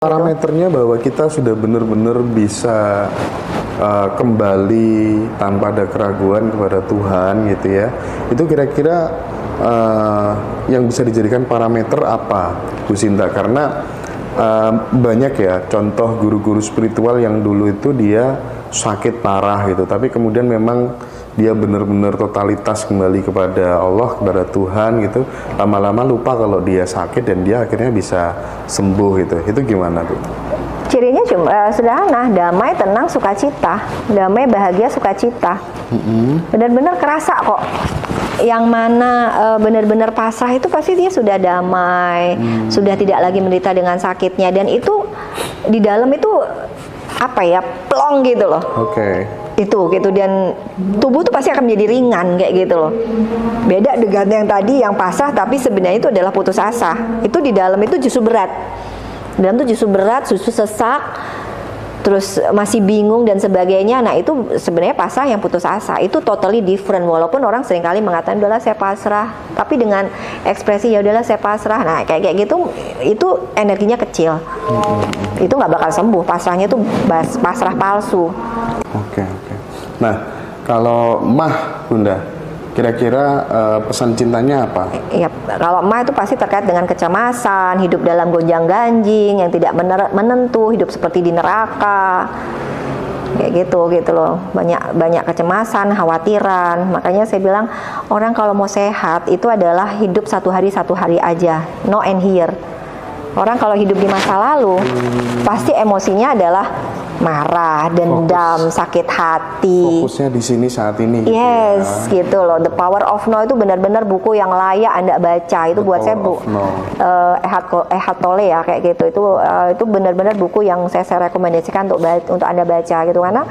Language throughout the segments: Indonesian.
Parameternya bahwa kita sudah benar-benar bisa kembali tanpa ada keraguan kepada Tuhan gitu ya. Itu kira-kira yang bisa dijadikan parameter apa, Bu Sinta? Karena banyak ya contoh guru-guru spiritual yang dulu itu dia sakit parah gitu, tapi kemudian memang dia benar-benar totalitas kembali kepada Allah, kepada Tuhan gitu. Lama-lama lupa kalau dia sakit dan dia akhirnya bisa sembuh gitu. Itu gimana tuh? Cirinya cuma sederhana, damai, tenang, sukacita. Damai, bahagia, sukacita. Benar-benar kerasa kok. Yang mana benar-benar pasrah itu pasti dia sudah damai, sudah tidak lagi menderita dengan sakitnya, dan itu di dalam itu apa ya, plong gitu loh. Itu gitu, dan tubuh tuh pasti akan menjadi ringan kayak gitu loh. Beda dengan yang tadi yang pasrah tapi sebenarnya itu adalah putus asa. Itu di dalam itu justru berat. Dalam itu justru berat, justru sesak, terus masih bingung dan sebagainya. Nah itu sebenarnya pasrah yang putus asa. Itu totally different. Walaupun orang seringkali mengatakan udahlah saya pasrah, tapi dengan ekspresi ya udahlah saya pasrah. Nah kayak gitu itu energinya kecil. Itu nggak bakal sembuh. Pasrahnya itu pasrah palsu. Oke. Nah, kalau Mah, Bunda, kira-kira pesan cintanya apa? Ya, kalau Mah itu pasti terkait dengan kecemasan, hidup dalam gonjang-ganjing yang tidak menentu, hidup seperti di neraka, kayak gitu loh. Banyak kecemasan, khawatiran. Makanya saya bilang orang kalau mau sehat itu adalah hidup satu hari aja, no and here. Orang kalau hidup di masa lalu pasti emosinya adalah marah, dendam, sakit hati. Fokusnya di sini saat ini. Yes, gitu loh. The Power of No itu benar-benar buku yang layak Anda baca. Itu buat saya Eckhart Tolle ya kayak gitu. Itu benar-benar buku yang saya rekomendasikan untuk Anda baca gitu, karena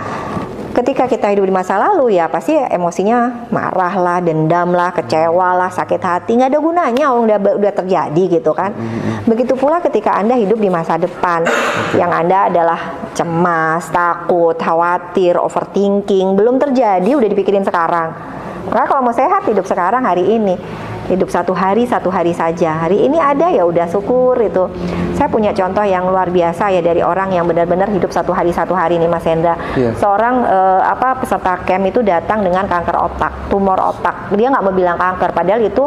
ketika kita hidup di masa lalu ya pasti emosinya marah lah, dendam lah, kecewa lah, sakit hati, nggak ada gunanya, udah terjadi gitu kan. Begitu pula ketika Anda hidup di masa depan, yang Anda adalah cemas, takut, khawatir, overthinking, belum terjadi udah dipikirin sekarang. Karena kalau mau sehat hidup sekarang, hari ini. Hidup satu hari saja. Hari ini ada ya udah syukur itu. Saya punya contoh yang luar biasa ya dari orang yang benar-benar hidup satu hari nih Mas Hendra. Seorang peserta camp itu datang dengan kanker otak, tumor otak. Dia nggak mau bilang kanker, padahal itu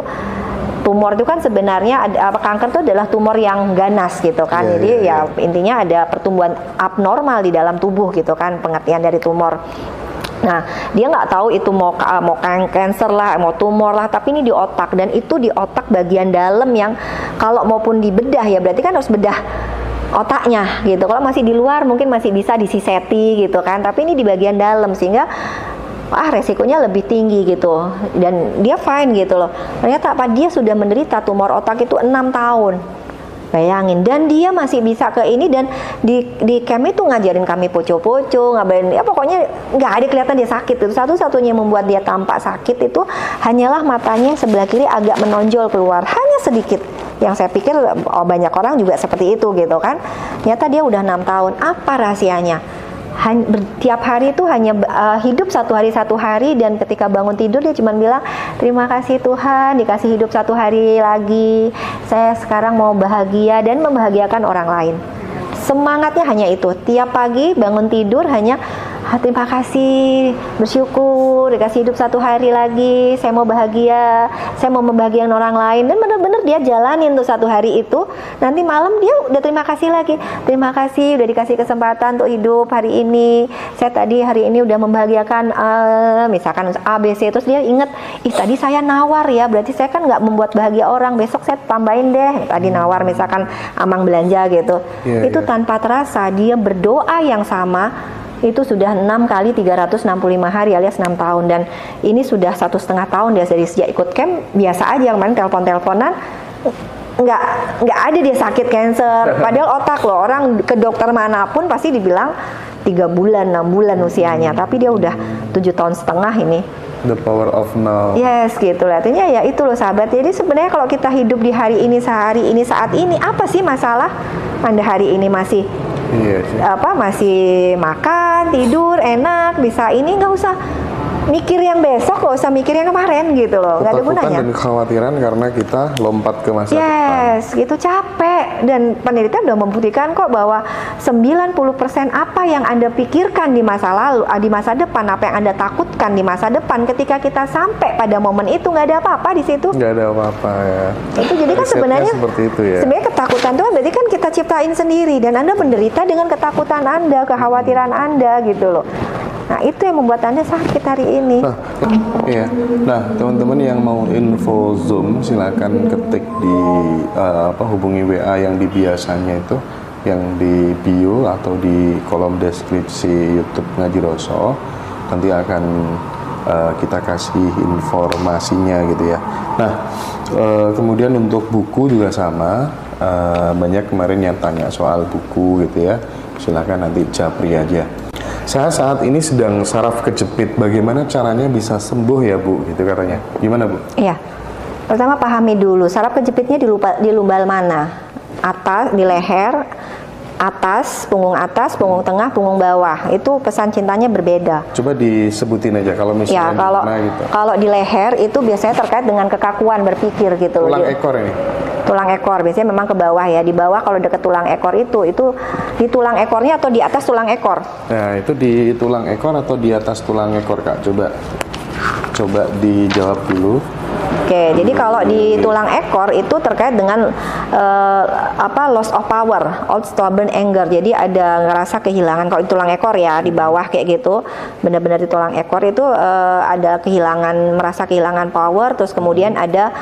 tumor itu kan sebenarnya kanker itu adalah tumor yang ganas gitu kan. Jadi ya intinya ada pertumbuhan abnormal di dalam tubuh gitu kan, pengertian dari tumor. Nah, dia nggak tahu itu mau cancer lah, mau tumor lah, tapi ini di otak, dan itu di otak bagian dalam yang kalau maupun dibedah ya berarti kan harus bedah otaknya gitu. Kalau masih di luar mungkin masih bisa disiseti gitu kan, tapi ini di bagian dalam sehingga resikonya lebih tinggi gitu, dan dia fine gitu loh. Ternyata dia sudah menderita tumor otak itu 6 tahun. Bayangin, dan dia masih bisa ke ini, dan di camp itu ngajarin kami poco-poco, ngabarin ya pokoknya nggak ada kelihatan dia sakit. Itu satu-satunya yang membuat dia tampak sakit itu hanyalah matanya sebelah kiri agak menonjol keluar, hanya sedikit. Yang saya pikir banyak orang juga seperti itu gitu kan. Ternyata dia udah 6 tahun. Apa rahasianya? Tiap hari itu hanya hidup satu hari, dan ketika bangun tidur dia cuma bilang terima kasih Tuhan dikasih hidup satu hari lagi, saya sekarang mau bahagia dan membahagiakan orang lain. Semangatnya hanya itu, tiap pagi bangun tidur hanya terima kasih, bersyukur dikasih hidup satu hari lagi, saya mau bahagia, saya mau membahagiakan orang lain. Dan benar-benar dia jalanin tuh satu hari itu. Nanti malam dia udah terima kasih lagi, terima kasih udah dikasih kesempatan untuk hidup hari ini, saya tadi hari ini udah membahagiakan misalkan ABC. Terus dia inget, tadi saya nawar ya, berarti saya kan nggak membuat bahagia orang, besok saya tambahin deh, tadi nawar misalkan amang belanja gitu. Itu tanpa terasa dia berdoa yang sama. Itu sudah 6 kali 365 hari alias 6 tahun, dan ini sudah 1,5 tahun dia dari sejak ikut camp. Biasa aja kemarin telepon-teleponan, nggak ada dia sakit cancer, padahal otak loh, orang ke dokter manapun pasti dibilang 3 bulan 6 bulan usianya, tapi dia udah 7,5 tahun ini. The Power of Now. Yes, gitu lah. Artinya ya itu loh sahabat. Jadi sebenarnya kalau kita hidup di hari ini, sehari ini, saat ini, apa sih masalah? Anda hari ini masih masih makan, tidur, enak, bisa ini, nggak usah mikir yang besok, gak usah mikir yang kemarin gitu loh, nggak ada gunanya. Dan kekhawatiran karena kita lompat ke masa depan. Yes, gitu capek. Dan penelitian udah membuktikan kok bahwa 90% apa yang Anda pikirkan di masa lalu, di masa depan, apa yang Anda takutkan di masa depan, ketika kita sampai pada momen itu nggak ada apa-apa di situ. Nggak ada apa-apa ya. Itu jadi kan sebenarnya seperti itu ya. Sebenarnya ketakutan itu berarti kan kita ciptain sendiri, dan Anda menderita dengan ketakutan Anda, kekhawatiran Anda gitu loh. Nah, itu yang membuat Anda sakit hari ini. Iya. Nah, teman-teman yang mau info Zoom silakan ketik di hubungi WA yang di biasanya itu, yang di bio atau di kolom deskripsi YouTube Ngaji Roso. Nanti akan kita kasih informasinya gitu ya. Nah, kemudian untuk buku juga sama. Banyak kemarin yang tanya soal buku gitu ya. Silakan nanti japri aja. Saya saat ini sedang saraf kejepit. Bagaimana caranya bisa sembuh ya Bu? Gitu katanya. Gimana Bu? Iya. Pertama pahami dulu saraf kejepitnya di lumbal mana? Atas, di leher, atas, punggung tengah, punggung bawah. Itu pesan cintanya berbeda. Coba disebutin aja kalau misalnya. Ya, kalau di leher itu biasanya terkait dengan kekakuan berpikir gitu loh. Tulang ekor ini. Tulang ekor biasanya memang ke bawah ya. Di bawah kalau dekat tulang ekor itu di tulang ekornya atau di atas tulang ekor? Nah, itu di tulang ekor atau di atas tulang ekor, Kak? Coba dijawab dulu. Oke, jadi kalau di tulang ekor itu terkait dengan loss of power, old stubborn anger. Jadi ada ngerasa kehilangan. Kalau di tulang ekor ya di bawah kayak gitu, benar-benar di tulang ekor itu ada merasa kehilangan power. Terus kemudian ada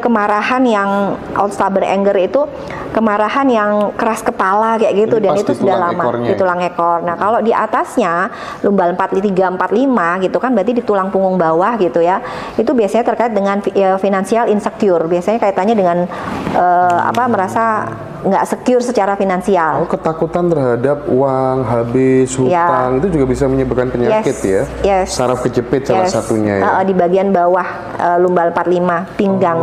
kemarahan yang old stubborn anger itu kemarahan yang keras kepala kayak gitu. Jadi dan itu sudah lama di tulang ekor. Nah kalau di atasnya lumbal 43, 45 gitu kan, berarti di tulang punggung bawah gitu ya. Itu biasanya terkait dengan financial insecure, biasanya kaitannya dengan merasa nggak secure secara finansial. Ketakutan terhadap uang habis, hutang, itu juga bisa menyebabkan penyakit ya. Saraf kejepit salah satunya ya. Di bagian bawah lumbal 45, pinggang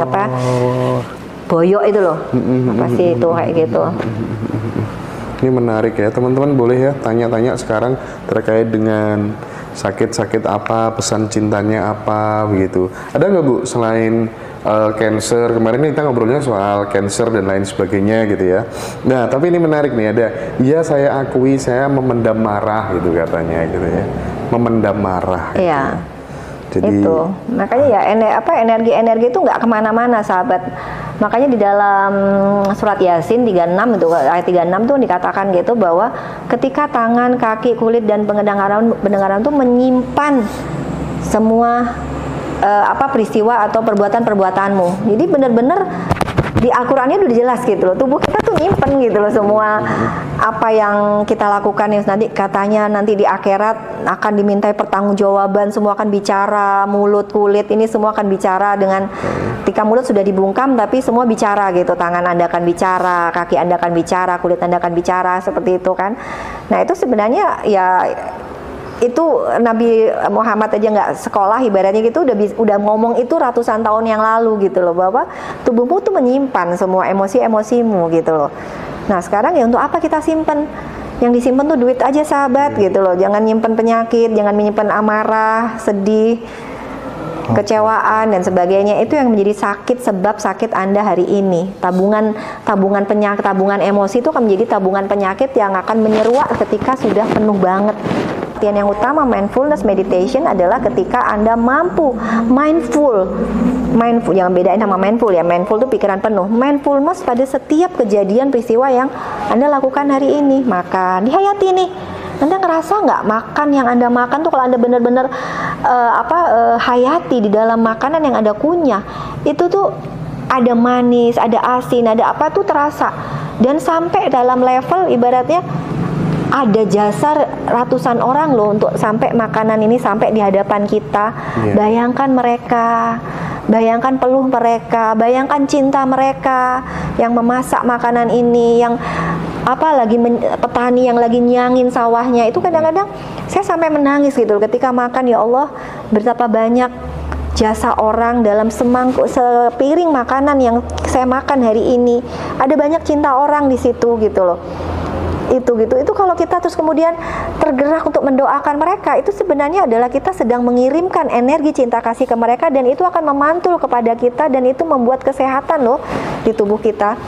boyok itu loh. Apa sih itu kayak gitu. Ini menarik ya, teman-teman boleh ya tanya-tanya sekarang terkait dengan sakit-sakit apa, pesan cintanya apa begitu. Ada nggak Bu selain cancer, kemarin kita ngobrolnya soal cancer dan lain sebagainya gitu ya. Nah tapi ini menarik nih, ada ya saya akui saya memendam marah gitu katanya gitu ya, memendam marah gitu. Iya. Jadi, itu makanya ya energi itu nggak kemana-mana sahabat. Makanya di dalam surat Yasin 36 itu ayat 36 tuh dikatakan gitu bahwa ketika tangan, kaki, kulit dan pendengaran itu menyimpan semua peristiwa atau perbuatan-perbuatanmu. Jadi benar-benar di Al-Qur'annya udah jelas gitu loh. Tubuh kita tuh nyimpen gitu loh semua apa yang kita lakukan. Nanti katanya nanti di akhirat akan dimintai pertanggungjawaban, semua akan bicara, mulut, kulit ini semua akan bicara dengan ketika mulut sudah dibungkam tapi semua bicara gitu. Tangan Anda akan bicara, kaki Anda akan bicara, kulit Anda akan bicara, seperti itu kan. Nah, itu sebenarnya ya itu Nabi Muhammad aja nggak sekolah ibaratnya gitu udah ngomong itu ratusan tahun yang lalu gitu loh, bahwa tubuhmu tuh menyimpan semua emosi-emosimu gitu loh. Nah sekarang ya untuk apa kita simpen? Yang disimpan tuh duit aja sahabat gitu loh. Jangan nyimpen penyakit, jangan menyimpan amarah, sedih, kecewaan dan sebagainya. Itu yang menjadi sebab sakit Anda hari ini. Tabungan penyakit, tabungan emosi itu akan menjadi tabungan penyakit yang akan menyeruak ketika sudah penuh banget. Yang utama mindfulness meditation adalah ketika Anda mampu mindful, jangan bedain sama mindful ya. Mindful itu pikiran penuh. Mindfulness pada setiap kejadian peristiwa yang Anda lakukan hari ini. Maka dihayati nih. Anda ngerasa nggak makan yang Anda makan tuh, kalau Anda benar-benar hayati di dalam makanan yang Anda kunyah, itu tuh ada manis, ada asin, ada apa tuh terasa. Dan sampai dalam level ibaratnya ada jasa ratusan orang loh untuk sampai makanan ini sampai di hadapan kita. Bayangkan mereka, bayangkan peluh mereka, bayangkan cinta mereka yang memasak makanan ini, yang petani yang lagi nyangin sawahnya. Itu kadang-kadang saya sampai menangis gitu ketika makan. Ya Allah, betapa banyak jasa orang dalam sepiring makanan yang saya makan hari ini. Ada banyak cinta orang di situ gitu loh. Itu kalau kita terus kemudian tergerak untuk mendoakan mereka, itu sebenarnya adalah kita sedang mengirimkan energi cinta kasih ke mereka, dan itu akan memantul kepada kita, dan itu membuat kesehatan loh di tubuh kita.